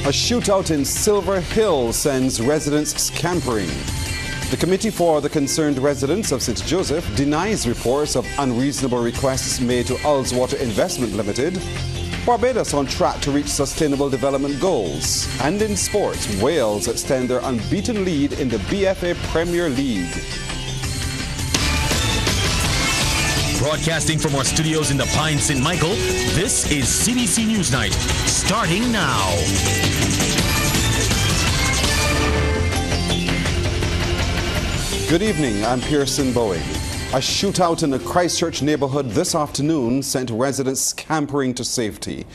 A shootout in Silver Hill sends residents scampering. The Committee for the Concerned Residents of St. Joseph denies reports of unreasonable requests made to Ullswater Investments Ltd. Barbados on track to reach sustainable development goals. And in sports, Wales extend their unbeaten lead in the BFA Premier League. Broadcasting from our studios in the Pine St. Michael, this is CBC NewsNight, starting now. Good evening, I'm Pearson Bowie. A shootout in a Christchurch neighbourhood this afternoon sent residents scampering to safety.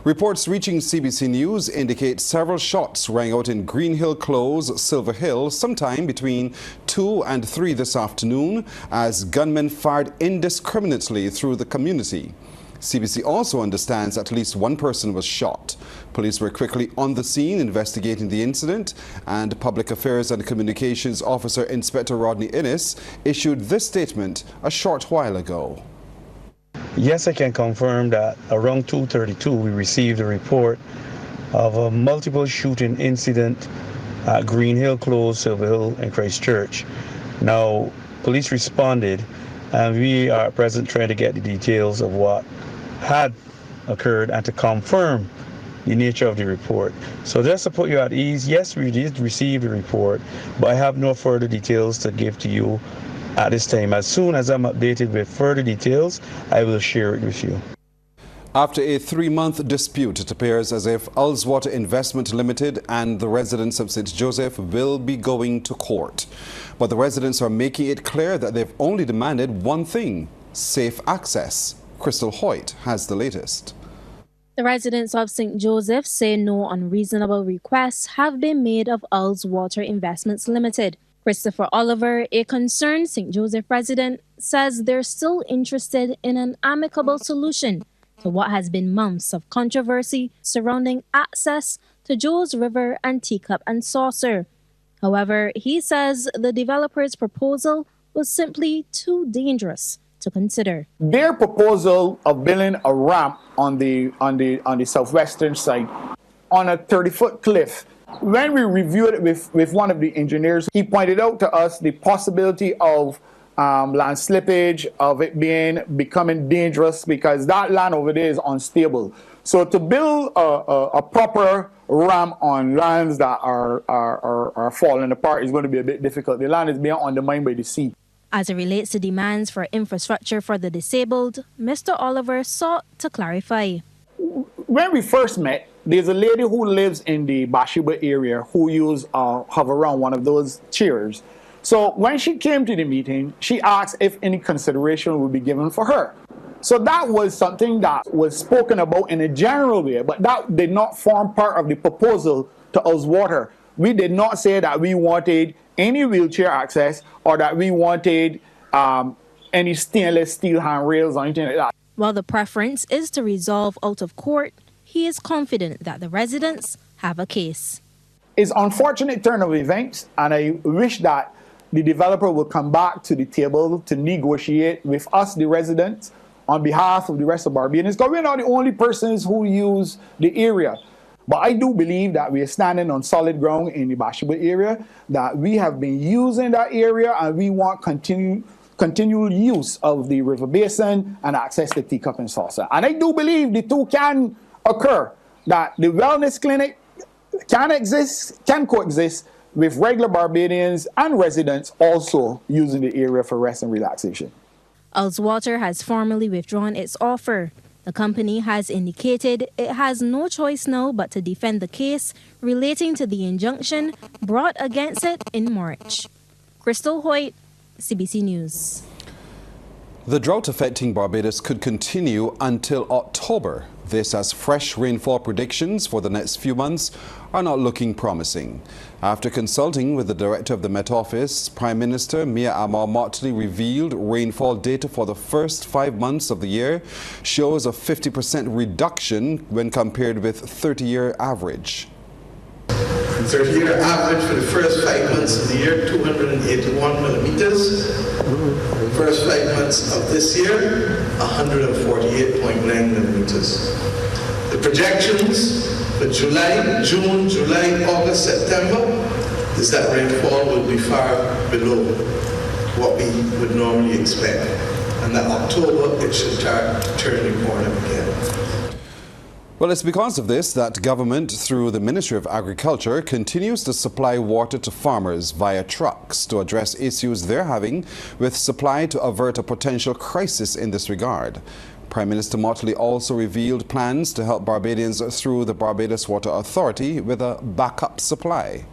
Reports reaching CBC News indicate several shots rang out in Greenhill Close, Silver Hill, sometime between 2 and 3 this afternoon as gunmen fired indiscriminately through the community. CBC also understands at least one person was shot. Police were quickly on the scene investigating the incident, and Public Affairs and Communications Officer Inspector Rodney Innes issued this statement a short while ago. Yes, I can confirm that around 2:32 we received a report of a multiple shooting incident at Greenhill Close, Silver Hill and Christchurch. Now, police responded and we are at present trying to get the details of what had occurred and to confirm the nature of the report. So just to put you at ease, yes, we did receive the report, but I have no further details to give to you at this time. As soon as I'm updated with further details, I will share it with you. After a 3-month dispute, it appears as if Ullswater Investments Ltd. And the residents of St. Joseph will be going to court. But the residents are making it clear that they've only demanded one thing: safe access. Crystal Hoyt has the latest. The residents of St. Joseph say no unreasonable requests have been made of Ullswater Investments Ltd. Christopher Oliver, a concerned St. Joseph resident, says they're still interested in an amicable solution to what has been months of controversy surrounding access to Joe's River and Teacup and Saucer. However, he says the developer's proposal was simply too dangerous to consider. Their proposal of building a ramp on the southwestern side on a 30-foot cliff. When we reviewed it with one of the engineers, he pointed out to us the possibility of land slippage, of it becoming dangerous because that land over there is unstable. So to build a proper ramp on lands that are falling apart is going to be a bit difficult. The land is being undermined by the sea. As it relates to demands for infrastructure for the disabled, Mr. Oliver sought to clarify. When we first met, there's a lady who lives in the Bathsheba area who used hover around one of those chairs. So when she came to the meeting, she asked if any consideration would be given for her. So that was something that was spoken about in a general way, but that did not form part of the proposal to Ullswater. We did not say that we wanted any wheelchair access or that we wanted any stainless steel handrails or anything like that. While the preference is to resolve out of court, he is confident that the residents have a case. It's an unfortunate turn of events, and I wish that the developer will come back to the table to negotiate with us, the residents, on behalf of the rest of Barbadians, because we're not the only persons who use the area. But I do believe that we are standing on solid ground in the Bathsheba area, that we have been using that area and we want continual use of the river basin and access to Teacup and Saucer. And I do believe the two can occur, that the wellness clinic can coexist with regular Barbadians and residents also using the area for rest and relaxation. Ullswater has formally withdrawn its offer. The company has indicated it has no choice now but to defend the case relating to the injunction brought against it in March. Crystal Hoyt, CBC News. The drought affecting Barbados could continue until October. This as fresh rainfall predictions for the next few months are not looking promising. After consulting with the director of the Met Office, Prime Minister Mia Amar Motley revealed rainfall data for the first 5 months of the year shows a 50% reduction when compared with 30-year average. The 30-year average for the first 5 months of the year, 281 millimeters. The first 5 months of this year, 148.9 millimeters. The The projections for July, June, July, August, September is that rainfall will be far below what we would normally expect. And that October it should start to turn the corner again. Well, it's because of this that government, through the Ministry of Agriculture, continues to supply water to farmers via trucks to address issues they're having with supply to avert a potential crisis in this regard. Prime Minister Motley also revealed plans to help Barbadians through the Barbados Water Authority with a backup supply.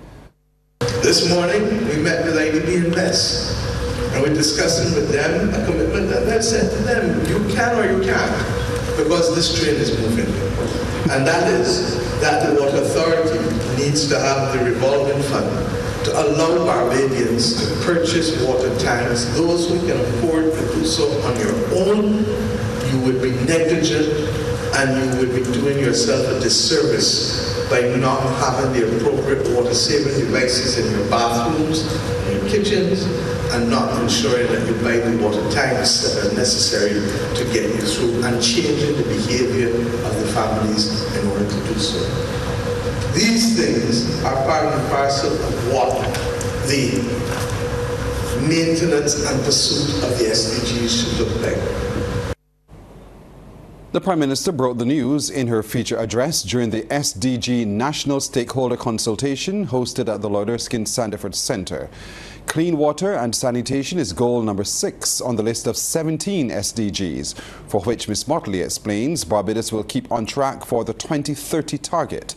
This morning, we met with IDB Invest, and we're discussing with them a commitment that they've said to them, you can or you can't, because this train is moving. And that is that the Water Authority needs to have the revolving fund to allow Barbadians to purchase water tanks. Those who can afford to do so on your own, you would be negligent and you would be doing yourself a disservice by not having the appropriate water-saving devices in your bathrooms, in your kitchens, and not ensuring that you buy the water tanks that are necessary to get you through and changing the behavior of the families in order to do so. These things are part and parcel of what the maintenance and pursuit of the SDGs should look like. The Prime Minister broke the news in her feature address during the SDG National Stakeholder Consultation hosted at the Lord Erskine Sandiford Centre. Clean water and sanitation is goal number 6 on the list of 17 SDGs, for which Ms. Motley explains Barbados will keep on track for the 2030 target.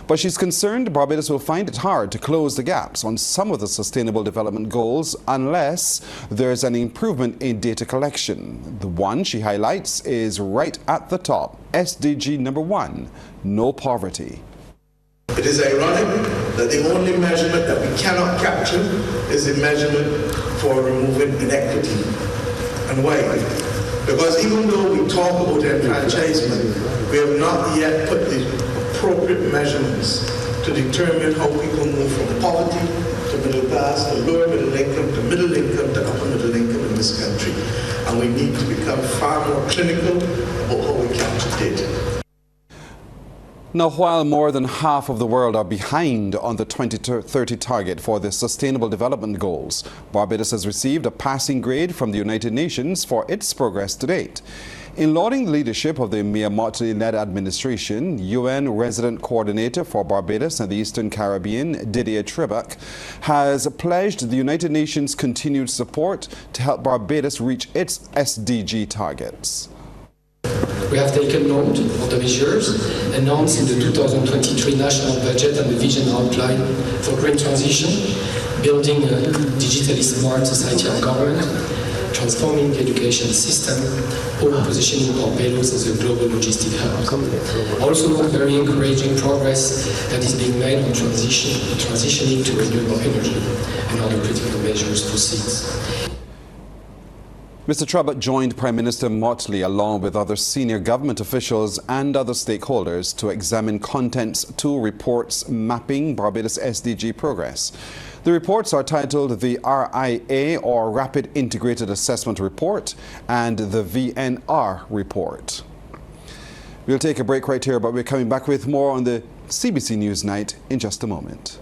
But she's concerned Barbados will find it hard to close the gaps on some of the Sustainable Development Goals unless there's an improvement in data collection. The one she highlights is right at the top, SDG number 1, no poverty. It is ironic that the only measurement that we cannot capture is the measurement for removing inequity. And why? Because even though we talk about enfranchisement, we have not yet put the appropriate measurements to determine how people move from poverty to middle class, to lower middle income, to middle income, to upper middle income in this country. And we need to become far more clinical about how we capture data. Now, while more than half of the world are behind on the 2030 target for the Sustainable Development Goals, Barbados has received a passing grade from the United Nations for its progress to date. In lauding the leadership of the Mia Motley-led administration, UN Resident Coordinator for Barbados and the Eastern Caribbean, Didier Trebek, has pledged the United Nations' continued support to help Barbados reach its SDG targets. We have taken note of the measures announced in the 2023 national budget and the vision outline for green transition, building a digitally smart society of government, transforming the education system, or positioning Barbados as a global logistic hub. Also, very encouraging progress that is being made on transitioning to renewable energy and other critical measures proceeds. Mr. Trebek joined Prime Minister Motley along with other senior government officials and other stakeholders to examine contents 2 reports mapping Barbados SDG progress. The reports are titled the RIA, or Rapid Integrated Assessment Report, and the VNR Report. We'll take a break right here, but we're coming back with more on the CBC NewsNight in just a moment.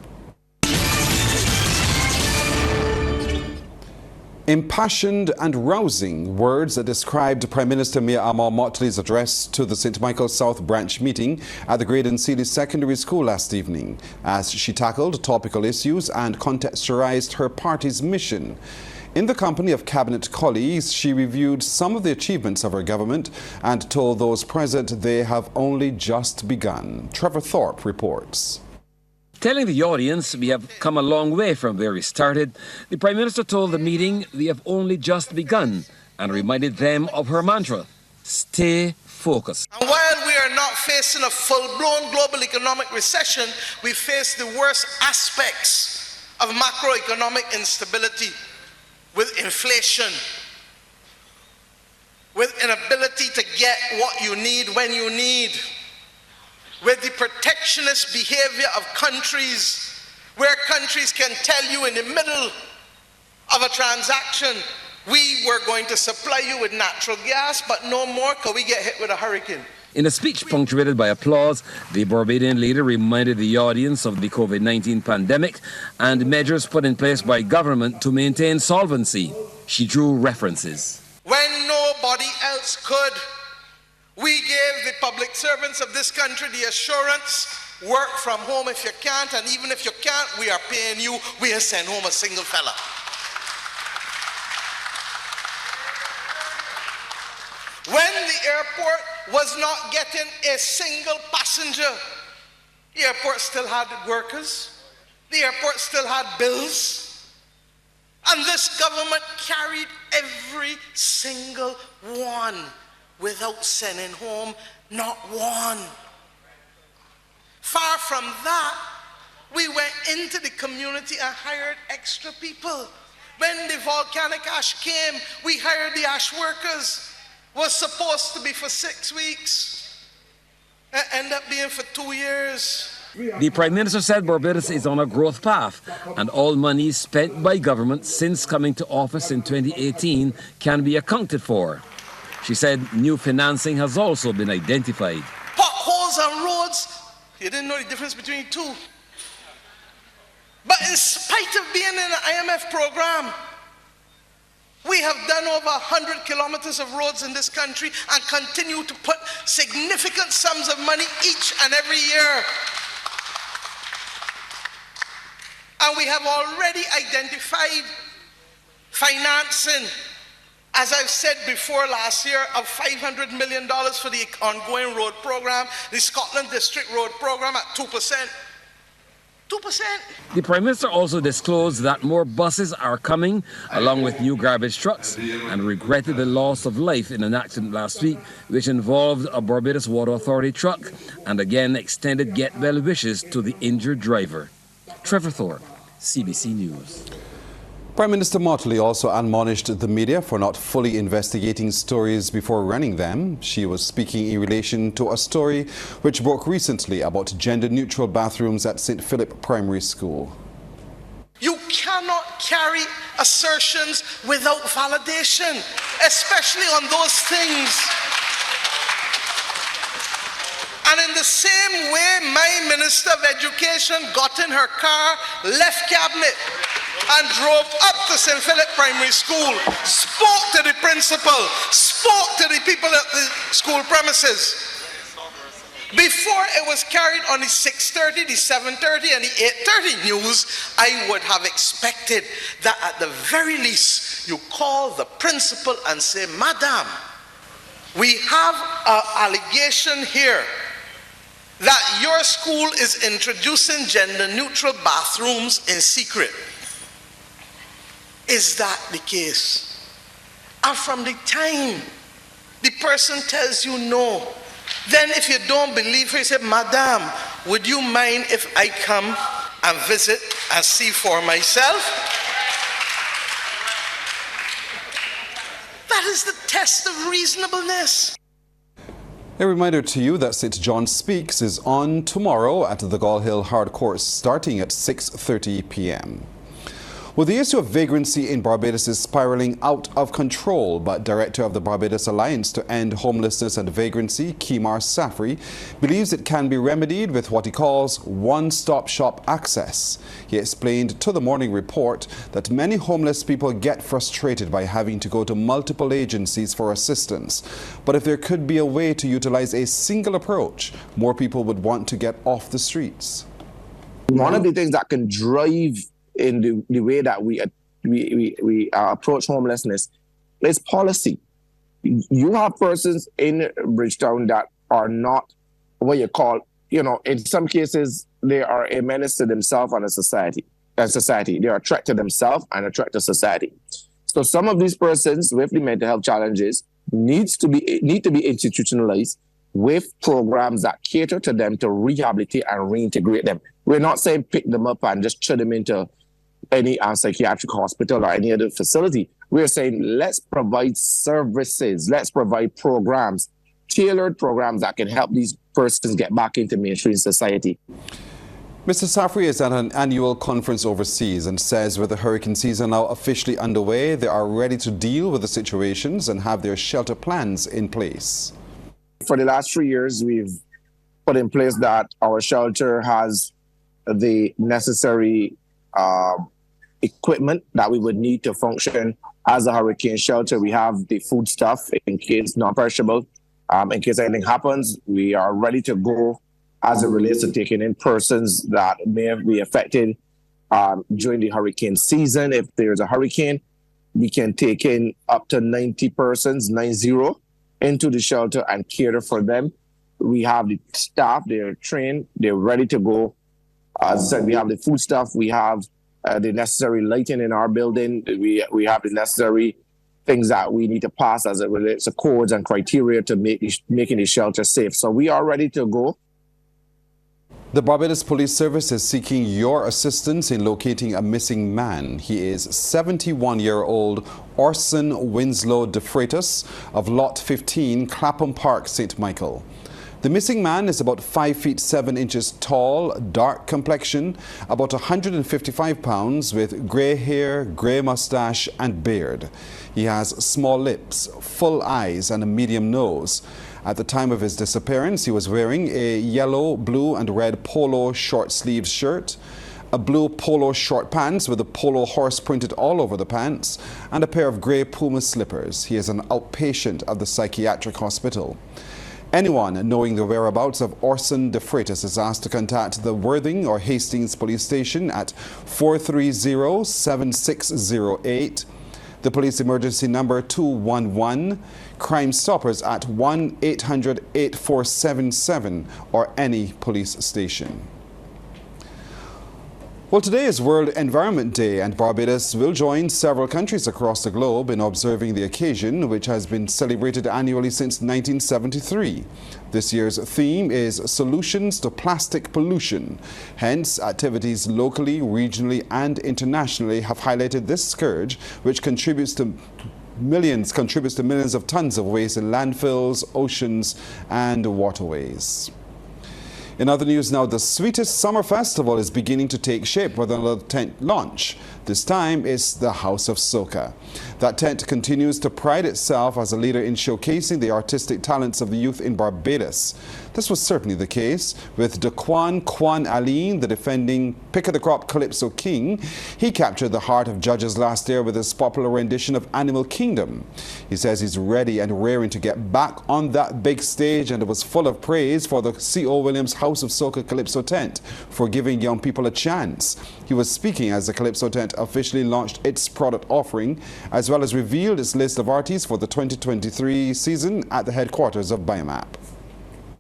Impassioned and rousing words that described Prime Minister Mia Motley's address to the St. Michael's South Branch meeting at the Graydon Seeley Secondary School last evening, as she tackled topical issues and contextualized her party's mission. In the company of cabinet colleagues, she reviewed some of the achievements of her government and told those present they have only just begun. Trevor Thorpe reports. Telling the audience we have come a long way from where we started, the Prime Minister told the meeting we have only just begun and reminded them of her mantra, stay focused. And while we are not facing a full-blown global economic recession, we face the worst aspects of macroeconomic instability, with inflation, with inability to get what you need when you need, with the protectionist behavior of countries, where countries can tell you in the middle of a transaction, we were going to supply you with natural gas, but no more because we get hit with a hurricane. In a speech punctuated by applause, the Barbadian leader reminded the audience of the COVID-19 pandemic and measures put in place by government to maintain solvency. She drew references. When nobody else could, we gave the public servants of this country the assurance, work from home if you can't, and even if you can't, we are paying you. We have sent home a single fella. When the airport was not getting a single passenger, the airport still had workers, the airport still had bills, and this government carried every single one without sending home not one. Far from that, we went into the community and hired extra people. When the volcanic ash came, we hired the ash workers. Was supposed to be for 6 weeks, and ended up being for 2 years. The Prime Minister said Barbados is on a growth path, and all money spent by government since coming to office in 2018 can be accounted for. She said new financing has also been identified. Potholes on roads, you didn't know the difference between the two. But in spite of being in the IMF program, we have done over 100 kilometers of roads in this country and continue to put significant sums of money each and every year. And we have already identified financing, as I've said before last year, of $500 million for the ongoing road program, the Scotland District Road program at 2%. 2%. The Prime Minister also disclosed that more buses are coming, along with new garbage trucks, and regretted the loss of life in an accident last week, which involved a Barbados Water Authority truck, and again extended get well wishes to the injured driver. Trevor Thorpe, CBC News. Prime Minister Motley also admonished the media for not fully investigating stories before running them. She was speaking in relation to a story which broke recently about gender-neutral bathrooms at St. Philip Primary School. You cannot carry assertions without validation, especially on those things. And in the same way, my Minister of Education got in her car, left cabinet, and drove up to St. Philip Primary School, spoke to the principal, spoke to the people at the school premises. Before it was carried on the 6:30, the 7:30, and the 8:30 news, I would have expected that at the very least, you call the principal and say, Madam, we have an allegation here that your school is introducing gender-neutral bathrooms in secret. Is that the case? And from the time the person tells you no, then if you don't believe her, you say, Madam, would you mind if I come and visit and see for myself? That is the test of reasonableness. A reminder to you that St. John Speaks is on tomorrow at the Gall Hill Hard Course starting at 6:30 p.m. Well, the issue of vagrancy in Barbados is spiraling out of control, but Director of the Barbados Alliance to End Homelessness and Vagrancy, Kimar Safri, believes it can be remedied with what he calls one-stop shop access. He explained to the Morning Report that many homeless people get frustrated by having to go to multiple agencies for assistance. But if there could be a way to utilize a single approach, more people would want to get off the streets. One of the things that can drive in the way that we approach homelessness is policy. You have persons in Bridgetown that are not what you call, in some cases, they are a menace to themselves and society. They are a threat to themselves and a threat to society. So some of these persons with the mental health challenges need to be institutionalized with programs that cater to them to rehabilitate and reintegrate them. We're not saying pick them up and just turn them into any psychiatric hospital or any other facility. We're saying let's provide services, let's provide programs, tailored programs that can help these persons get back into mainstream society. Mr. Safri is at an annual conference overseas and says with the hurricane season now officially underway, they are ready to deal with the situations and have their shelter plans in place. For the last 3 years, we've put in place that our shelter has the necessary equipment that we would need to function as a hurricane shelter. We have the food stuff in case non-perishable. In case anything happens, we are ready to go as it relates to taking in persons that may be affected during the hurricane season. If there's a hurricane, we can take in up to 90 persons, 90, into the shelter and cater for them. We have the staff, they're trained, they're ready to go. As I said, we have the food stuff, we have the necessary lighting in our building, we have the necessary things that we need to pass as it relates to codes and criteria to making the shelter safe. So we are ready to go. The Barbados Police Service is seeking your assistance in locating a missing man. He is 71-year-old Orson Winslow de Freitas of Lot 15, Clapham Park, St. Michael. The missing man is about 5 feet 7 inches tall, dark complexion, about 155 pounds, with grey hair, grey mustache and beard. He has small lips, full eyes and a medium nose. At the time of his disappearance, he was wearing a yellow, blue and red polo short-sleeved shirt, a blue polo short pants with a polo horse printed all over the pants, and a pair of grey Puma slippers. He is an outpatient at the psychiatric hospital. Anyone knowing the whereabouts of Orson de Freitas is asked to contact the Worthing or Hastings Police Station at 430-7608, the police emergency number 211, Crime Stoppers at 1-800-8477, or any police station. Well, today is World Environment Day, and Barbados will join several countries across the globe in observing the occasion, which has been celebrated annually since 1973. This year's theme is Solutions to Plastic Pollution. Hence, activities locally, regionally and internationally have highlighted this scourge, which contributes to millions of tons of waste in landfills, oceans and waterways. In other news now, the Sweetest Summer Festival is beginning to take shape with another tent launch. This time it's the House of Soca. That tent continues to pride itself as a leader in showcasing the artistic talents of the youth in Barbados. This was certainly the case with Daquan Kwan Aline, the defending pick-of-the-crop Calypso King. He captured the heart of judges last year with his popular rendition of Animal Kingdom. He says he's ready and raring to get back on that big stage, and it was full of praise for the C.O. Williams House of Soca Calypso tent for giving young people a chance. He was speaking as the Calypso tent officially launched its product offering, as well as revealed its list of artists for the 2023 season at the headquarters of Biomap.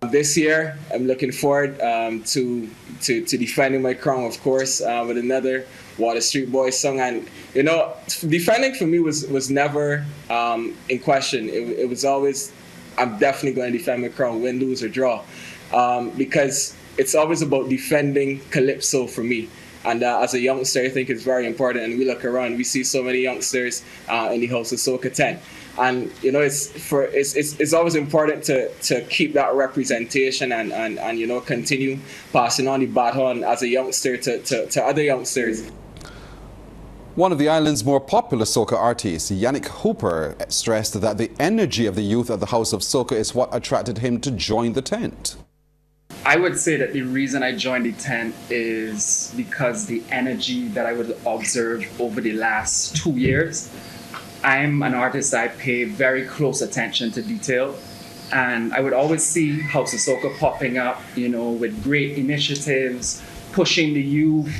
This year, I'm looking forward to defending my crown, of course, with another Water Street Boys song. And, you know, defending for me was never in question. It was always, I'm definitely going to defend my crown, win, lose, or draw. Because it's always about defending Calypso for me. And as a youngster, I think it's very important. And we look around, we see so many youngsters in the House of Soca tent. And you know, it's always important to keep that representation and you know, continue passing on the baton as a youngster to other youngsters. One of the island's more popular soca artists, Yannick Hooper, stressed that the energy of the youth at the House of Soca is what attracted him to join the tent. I would say that the reason I joined the tent is because the energy that I would observe over the last 2 years. I'm an artist, I pay very close attention to detail, and I would always see House of Soca popping up, you know, with great initiatives, pushing the youth,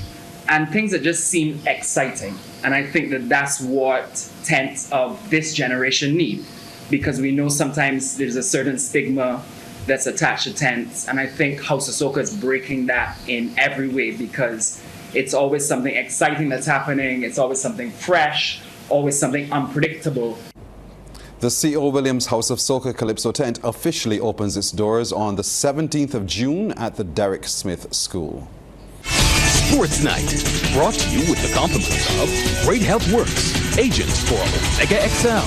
and things that just seem exciting. And I think that that's what tents of this generation need, because we know sometimes there's a certain stigma that's attached to tents, and I think House of Soca is breaking that in every way, because it's always something exciting that's happening, it's always something fresh, always something unpredictable. The C.O. Williams House of Soca Calypso tent officially opens its doors on the 17th of June at the Derek Smith School. Sports Night, brought to you with the compliments of Great Health Works, agents for Omega XL.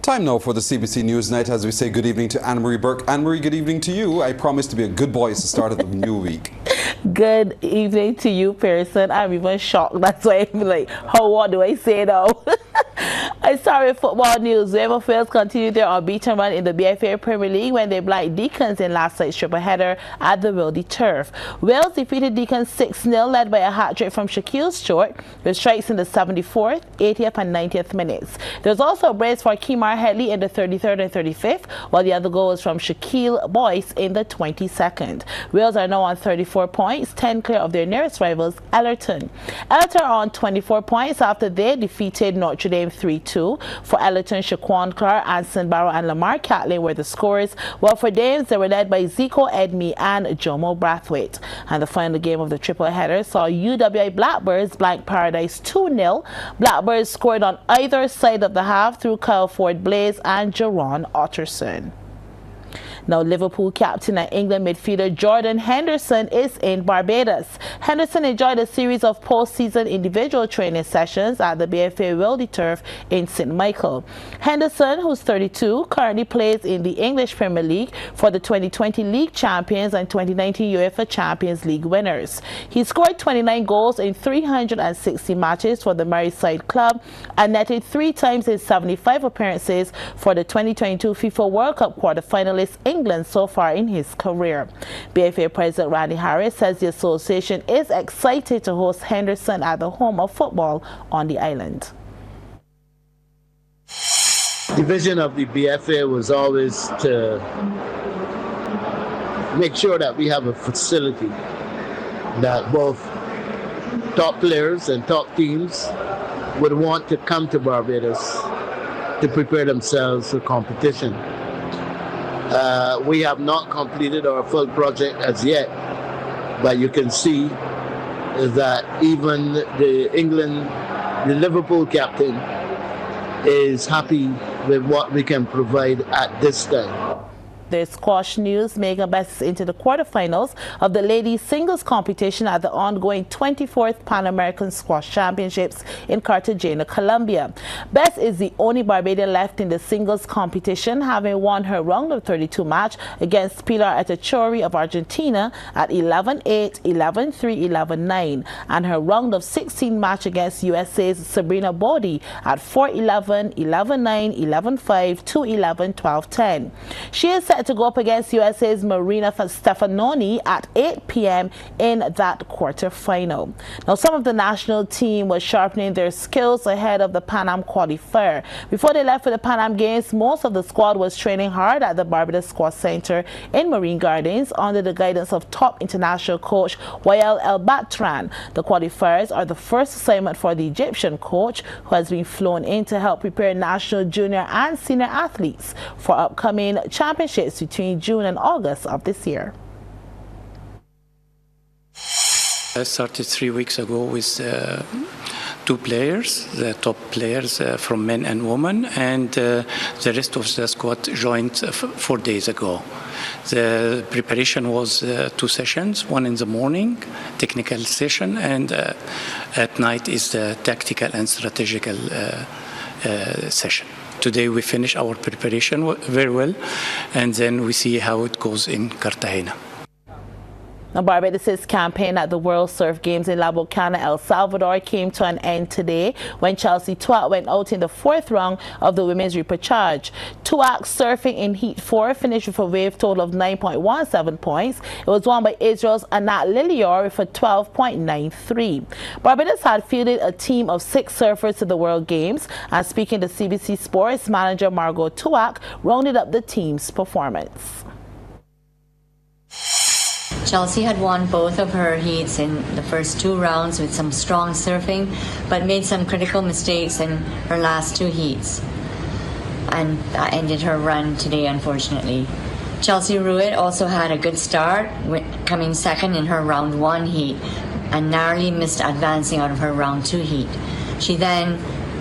Time now for the CBC News Night as we say good evening to Anne-Marie Burke. Anne-Marie, good evening to you. I promise to be a good boy to start of the new week. Good evening to you, Pearson. I'm even shocked. That's why I'm like, what do I say now? I start with football news. Waverfields continued their unbeaten run in the BFA Premier League when they blind Deacons in last night's triple header at the Wildy Turf. Wales defeated Deacons 6-0, led by a hat-trick from Shaquille Stewart, with strikes in the 74th, 80th and 90th minutes. There was also a brace for Kemar Headley in the 33rd and 35th, while the other goal was from Shaquille Boyce in the 22nd. Wales are now on 34 points, 10 clear of their nearest rivals, Ellerton. Ellerton are on 24 points after they defeated Notre Dame 3-2. For Ellerton, Shaquan Clark, Anson Barrow and Lamar Catlin were the scorers, while for Dames they were led by Zico Edme and Jomo Brathwaite. And the final game of the triple header saw UWI Blackbirds blank Paradise 2-0. Blackbirds scored on either side of the half through Kyle Ford Blaze and Jerron Otterson. Now, Liverpool captain and England midfielder Jordan Henderson is in Barbados. Henderson enjoyed a series of post-season individual training sessions at the BFA Wildy Turf in St. Michael. Henderson, who's 32, currently plays in the English Premier League for the 2020 League champions and 2019 UEFA Champions League winners. He scored 29 goals in 360 matches for the Merseyside club and netted 3 times in 75 appearances for the 2022 FIFA World Cup quarter-finalists England so far in his career. BFA President Randy Harris says the association is excited to host Henderson at the home of football on the island. The vision of the BFA was always to make sure that we have a facility that both top players and top teams would want to come to Barbados to prepare themselves for competition. We have not completed our full project as yet, but you can see that even the Liverpool captain is happy with what we can provide at this time. There's squash news. Megan Bess is into the quarterfinals of the ladies singles competition at the ongoing 24th Pan American Squash Championships in Cartagena, Colombia. Bess is the only Barbadian left in the singles competition, having won her round of 32 match against Pilar Etechori of Argentina at 11-8, 11-3, 11-9, and her round of 16 match against USA's Sabrina Bodie at 4-11, 11-9, 11-5, 2-11, 12-10. She is set to go up against USA's Marina Stefanoni at 8 p.m. in that quarterfinal. Now, some of the national team was sharpening their skills ahead of the Pan Am qualifier. Before they left for the Pan Am Games, most of the squad was training hard at the Barbados Squash Center in Marine Gardens under the guidance of top international coach Wael El Batran. The qualifiers are the first assignment for the Egyptian coach, who has been flown in to help prepare national junior and senior athletes for upcoming championships between June and August of this year. I started 3 weeks ago with 2 players, the top players from men and women, and the rest of the squad joined 4 days ago. The preparation was 2 sessions, one in the morning, technical session, and at night is the tactical and strategical session. Today we finish our preparation very well, and then we see how it goes in Cartagena. Now, Barbados' campaign at the World Surf Games in La Bocana, El Salvador came to an end today when Chelsea Tuak went out in the 4th round of the women's repechage. Tuak, surfing in Heat 4, finished with a wave total of 9.17 points. It was won by Israel's Anat Lilior with a 12.93. Barbados had fielded a team of 6 surfers to the World Games, and speaking to CBC Sports, manager Margot Tuak rounded up the team's performance. Chelsea had won both of her heats in the first 2 rounds with some strong surfing, but made some critical mistakes in her last 2 heats, and that ended her run today, unfortunately. Chelsea Ruitt also had a good start, coming second in her round 1 heat, and narrowly missed advancing out of her round 2 heat. She then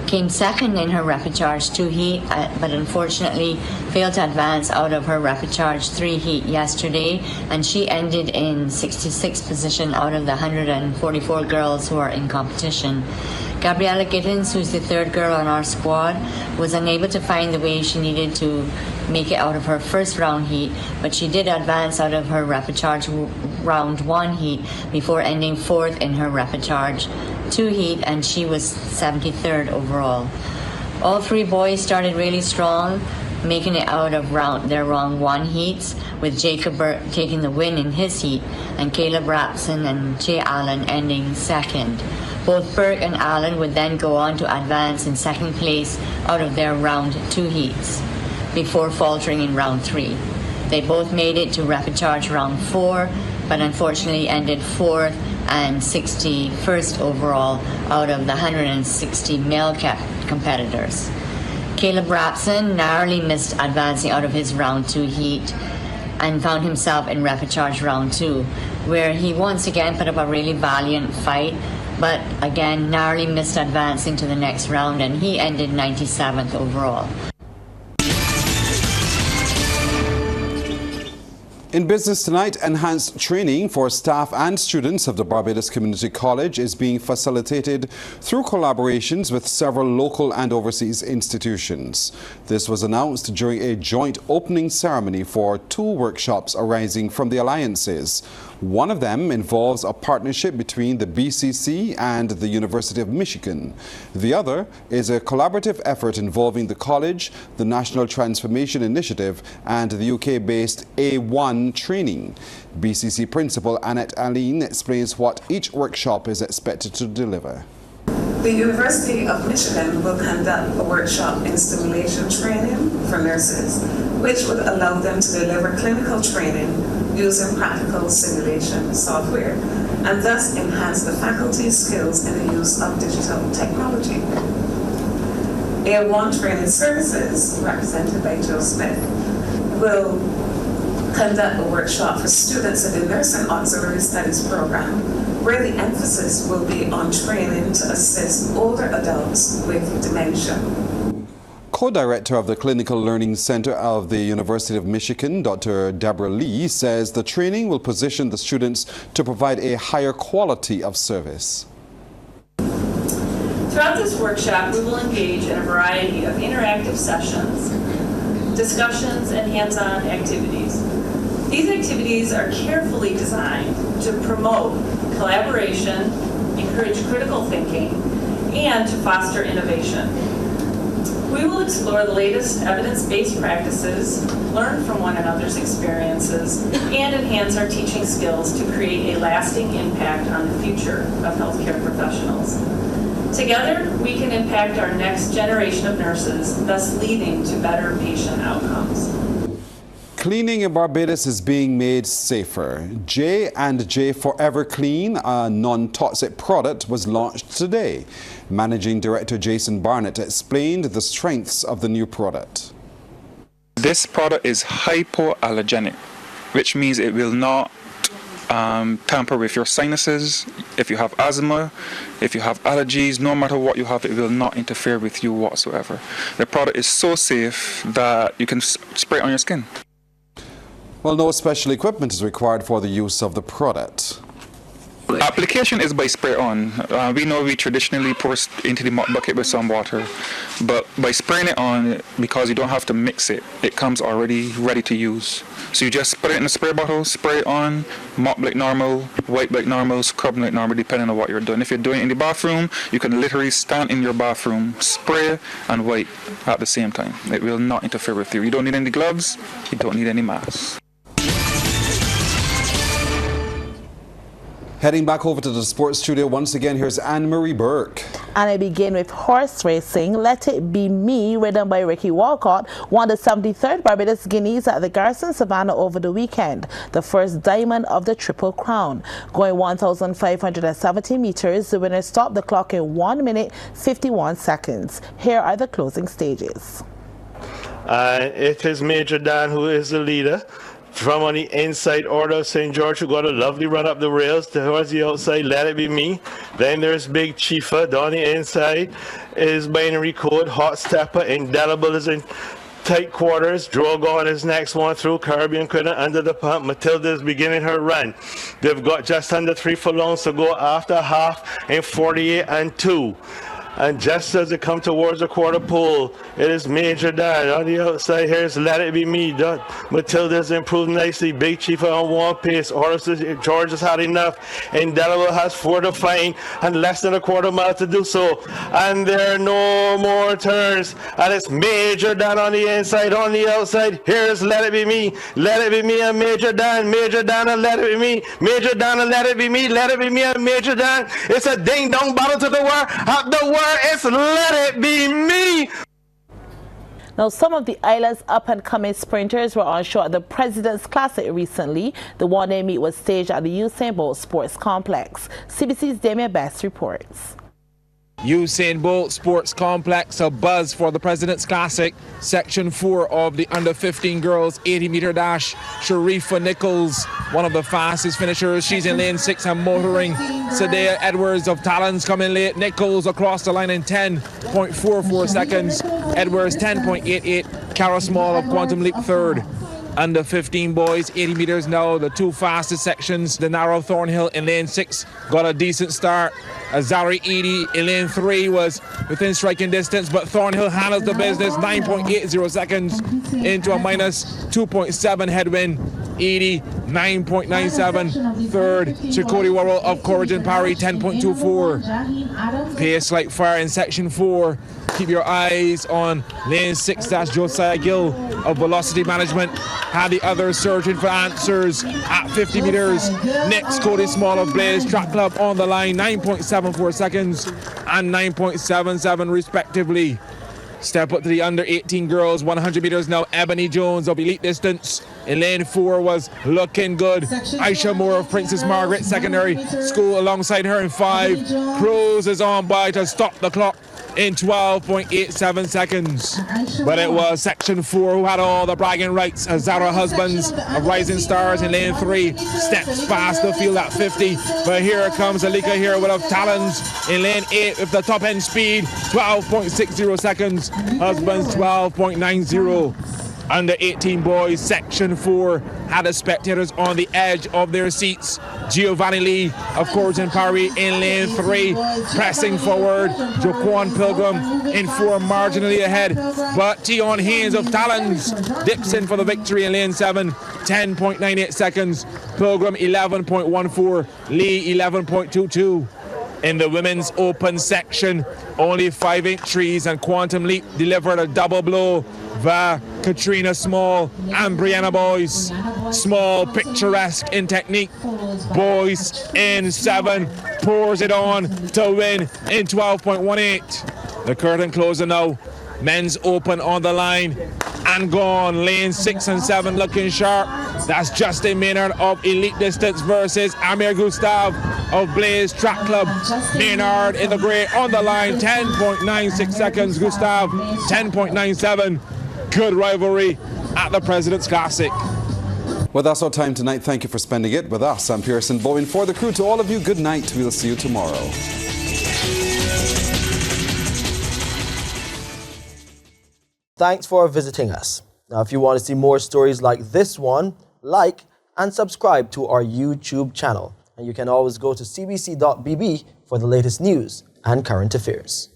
came second in her repechage 2 heat, but unfortunately failed to advance out of her repechage 3 heat yesterday, and she ended in 66th position out of the 144 girls who are in competition. Gabriella Gittins, who's the 3rd girl on our squad, was unable to find the way she needed to make it out of her first round heat, but she did advance out of her repechage round 1 heat before ending 4th in her repechage 2 heat, and she was 73rd overall. All three boys started really strong, making it out of their round one heats, with Jacob Burke taking the win in his heat, and Caleb Rapson and Jay Allen ending second. Both Burke and Allen would then go on to advance in second place out of their round two heats, before faltering in round three. They both made it to rapid charge round four, but unfortunately ended fourth and 61st overall out of the 160 male competitors. Caleb Rapson narrowly missed advancing out of his round two heat and found himself in rapid charge round two, where he once again put up a really valiant fight, but again narrowly missed advancing to the next round, and he ended 97th overall. In business tonight, enhanced training for staff and students of the Barbados Community College is being facilitated through collaborations with several local and overseas institutions. This was announced during a joint opening ceremony for two workshops arising from the alliances. One of them involves a partnership between the BCC and the University of Michigan. The other is a collaborative effort involving the college, the National Transformation Initiative, and the UK-based A1 training. BCC Principal Annette Aline explains what each workshop is expected to deliver. The University of Michigan will conduct a workshop in simulation training for nurses, which would allow them to deliver clinical training using practical simulation software, and thus enhance the faculty's skills in the use of digital technology. A1 Training Services, represented by Joe Smith, will conduct a workshop for students in the Nursing Auxiliary Studies program, where the emphasis will be on training to assist older adults with dementia. Co-director of the Clinical Learning Center of the University of Michigan, Dr. Deborah Lee, says the training will position the students to provide a higher quality of service. Throughout this workshop, we will engage in a variety of interactive sessions, discussions, and hands-on activities. These activities are carefully designed to promote collaboration, encourage critical thinking, and to foster innovation. We will explore the latest evidence-based practices, learn from one another's experiences, and enhance our teaching skills to create a lasting impact on the future of healthcare professionals. Together, we can impact our next generation of nurses, thus leading to better patient outcomes. Cleaning in Barbados is being made safer. J&J Forever Clean, a non-toxic product, was launched today. Managing Director Jason Barnett explained the strengths of the new product. This product is hypoallergenic, which means it will not tamper with your sinuses. If you have asthma, if you have allergies, no matter what you have, it will not interfere with you whatsoever. The product is so safe that you can spray it on your skin. Well, no special equipment is required for the use of the product. Application is by spray on. We know we traditionally pour into the mop bucket with some water, but by spraying it on, because you don't have to mix it, it comes already ready to use. So you just put it in a spray bottle, spray it on, mop like normal, wipe like normal, scrub like normal, depending on what you're doing. If you're doing it in the bathroom, you can literally stand in your bathroom, spray and wipe at the same time. It will not interfere with you. You don't need any gloves, you don't need any masks. Heading back over to the sports studio once again, here's Anne-Marie Burke. And I begin with horse racing. Let It Be Me, ridden by Ricky Walcott, won the 73rd Barbados Guineas at the Garrison Savannah over the weekend, the first diamond of the Triple Crown. Going 1,570 meters, the winner stopped the clock in 1 minute 51 seconds. Here are the closing stages. It is Major Dan who is the leader. From on the inside order of St. George, who got a lovely run up the rails towards the outside, Let It Be Me. Then there's Big Chiefa. Down the inside is Binary Code, Hot Stepper, Indelible is in tight quarters. Drogon is next one through. Caribbean Critter under the pump. Matilda is beginning her run. They've got just under 3 furlongs to go after half in 48 and 2. And just as it come towards the quarter pole, it is Major Dan. On the outside here is Let It Be Me. Matilda's improved nicely. Big Chief on one pace. George has had enough. Indelible has 4 to find and less than a quarter mile to do so. And there are no more turns. And it's Major Dan on the inside. On the outside, here's Let It Be Me. Let It Be Me and Major Dan. Major Dan and Let It Be Me. Major Dan and Let It Be Me. Let It Be Me and Major Dan. It's a ding-dong battle to the wire. At the wire, it's Let It Be Me. Now, some of the island's up-and-coming sprinters were on show at the President's Classic recently. The one-day meet was staged at the Usain Bolt Sports Complex. CBC's Damien Best reports. Usain Bolt Sports Complex, a buzz for the President's Classic. Section 4 of the under-15 girls 80-meter dash. Sharifa Nichols, one of the fastest finishers. She's in lane 6 and motoring. Sadea Edwards of Talons coming late. Nichols across the line in 10.44 seconds. Edwards 10.88. Cara Small of Quantum Leap third. Under 15 boys, 80 meters now, the 2 fastest sections. The narrow Thornhill in lane 6 got a decent start. Azari Edie in lane 3 was within striking distance, but Thornhill handles the business, 9.80 seconds into a minus 2.7 headwind. Edie, 9.97. Third, Chakoti Worrell of Courage and Parry, 10.24. Pace like fire in section 4. Keep your eyes on lane 6, that's Josiah Gill of Velocity Management. Had the others searching for answers at 50 meters. Next, Cody Small of Blaze Track Club on the line, 9.74 seconds and 9.77 respectively. Step up to the under 18 girls, 100 meters now. Ebony Jones of Elite Distance in lane 4 was looking good. Aisha Moore of Princess Margaret Secondary School alongside her in 5. Cruises on by to stop the clock in 12.87 seconds. But it was section 4 who had all the bragging rights. As Zara Husbands of Rising Stars in lane 3 steps past the field at 50. But here comes Alika here with of Talons in lane 8 with the top end speed, 12.60 seconds. Husbands 12.90. Under 18 boys, section 4 had the spectators on the edge of their seats. Giovanni Lee of Courage and Parry in lane 3, pressing forward. Joquan Pilgrim in 4, marginally ahead. But Tion Haynes of Talons dips in for the victory in lane 7, 10.98 seconds. Pilgrim 11.14, Lee 11.22. In the women's open section, only 5 entries and Quantum Leap delivered a double blow via Katrina Small and Brianna Boyce. Small, picturesque in technique. Boyce in 7, pours it on to win in 12.18. The curtain closer now. Men's open on the line and gone. Lane 6 and 7 looking sharp. That's Justin Maynard of Elite Distance versus Amir Gustav of Blaze Track Club. Maynard in the grey on the line, 10.96 seconds. Gustav, 10.97. Good rivalry at the President's Classic. Well, that's our time tonight. Thank you for spending it with us. I'm Pearson Bowen. For the crew, to all of you, good night. We'll see you tomorrow. Thanks for visiting us. Now, if you want to see more stories like this one, like and subscribe to our YouTube channel. And you can always go to cbc.bb for the latest news and current affairs.